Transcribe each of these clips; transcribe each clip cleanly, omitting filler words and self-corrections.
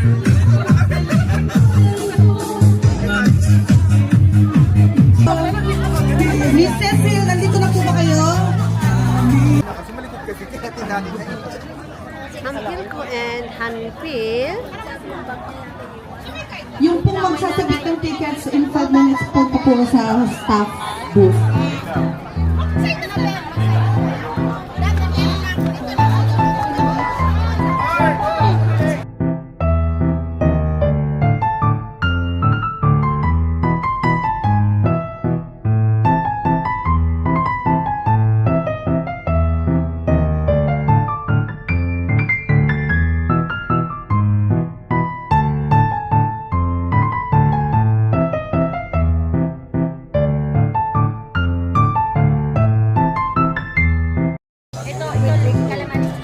Miss Cecil, nandito na po ba kayo? Hampil ko and Hanpil. Yung pong magsasabit ng tickets in 5 minutes po sa staff booth.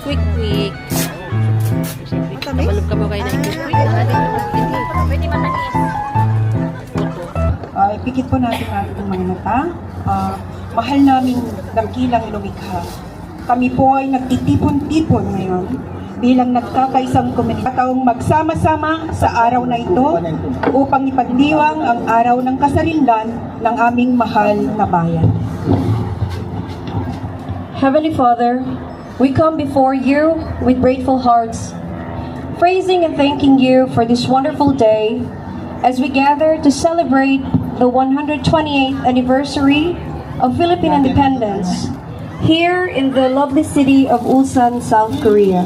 Quick. Nabalog ka mo kayo na quick. Pwede matanis. Ipikit po natin ating mga mata. Mahal namin dakilang lumikha. Kami po ay nagtitipon-tipon ngayon bilang nagkakaisang komunidad. Taong magsama-sama sa araw na ito upang ipagdiwang ang araw ng kasarinlan ng aming mahal na bayan. Heavenly Father, we come before you with grateful hearts, praising and thanking you for this wonderful day as we gather to celebrate the 128th anniversary of Philippine independence here in the lovely city of Ulsan, South Korea.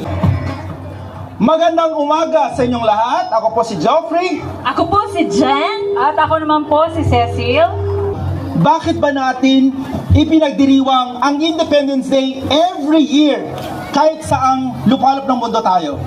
Magandang umaga sa inyong lahat. Ako po si Geoffrey. Ako po si Jen. At ako naman po si Cecil. Bakit ba natin ipinagdiriwang ang Independence Day every year kahit saang lupalop ng mundo tayo?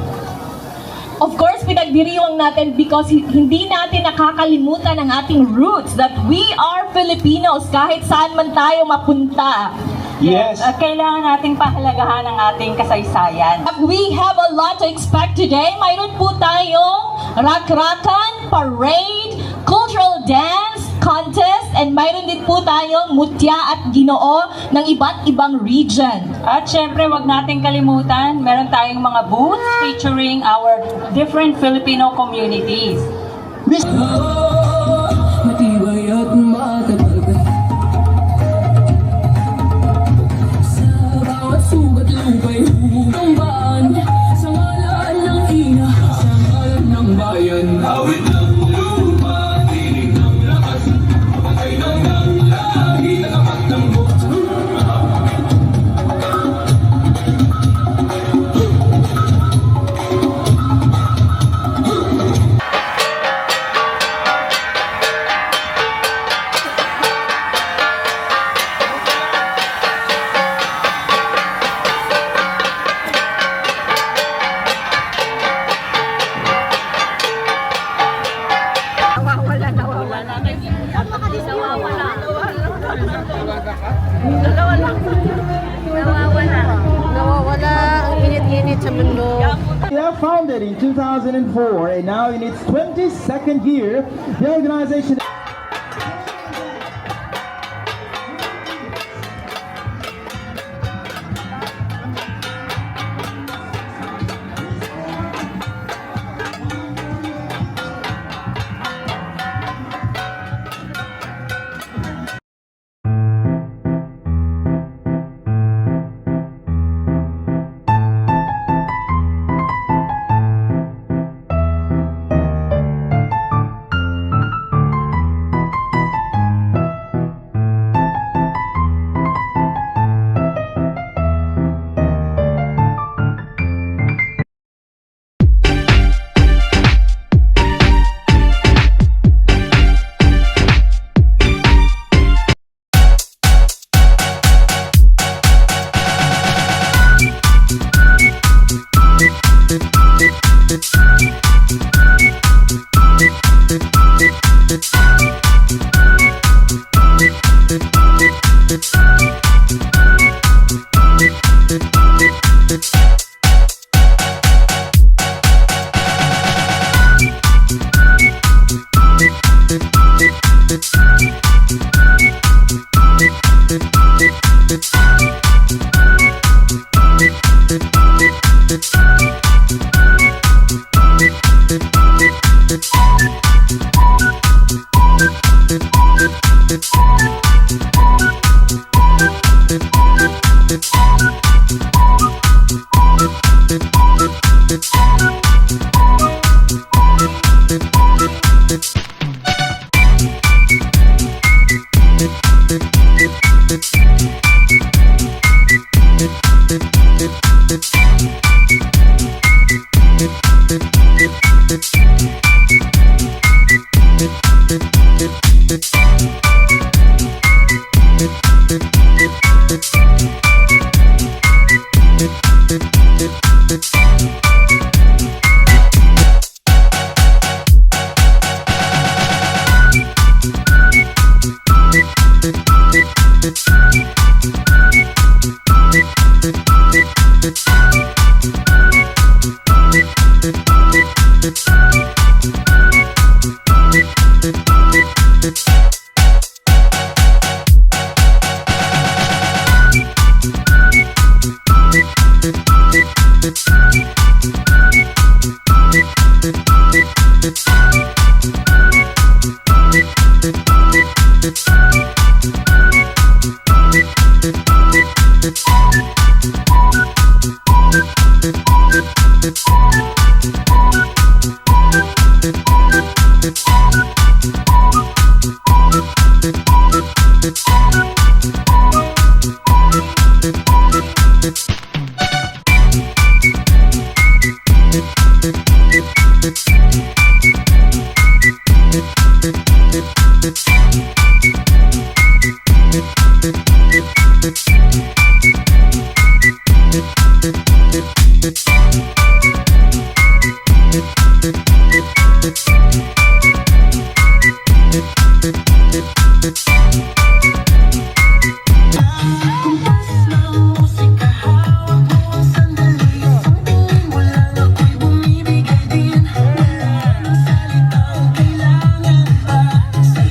Of course, pinagdiriwang natin because hindi natin nakakalimutan ang ating roots that we are Filipinos kahit saan man tayo mapunta. Yes. At kailangan nating pahalagahan ang ating kasaysayan. We have a lot to expect today. Mayroon po tayong rak-rakan, parade, cultural dance, contest, and mayroon din po tayong mutya at ginoo ng iba't ibang region. At syempre, wag nating kalimutan, meron tayong mga booths featuring our different Filipino communities. Matibay at matatag sa bawat sugat lupay humbang sa ngalan ng ina, sa ngalan ng bayan. Awit ng lupa, tinig ng lakas, patay ng lagi, nakapat ng bukto. Nawawala ang init-init sa mundo. They are founded in 2004 and now in its 22nd year, the organization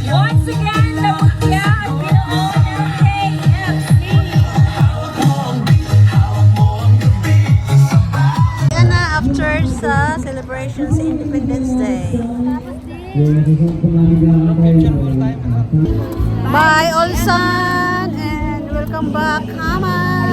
Once again, Labutya at Pinoon KFC. Yan na after sa celebration sa Independence Day. Bye, Olsan! And welcome back, Haman!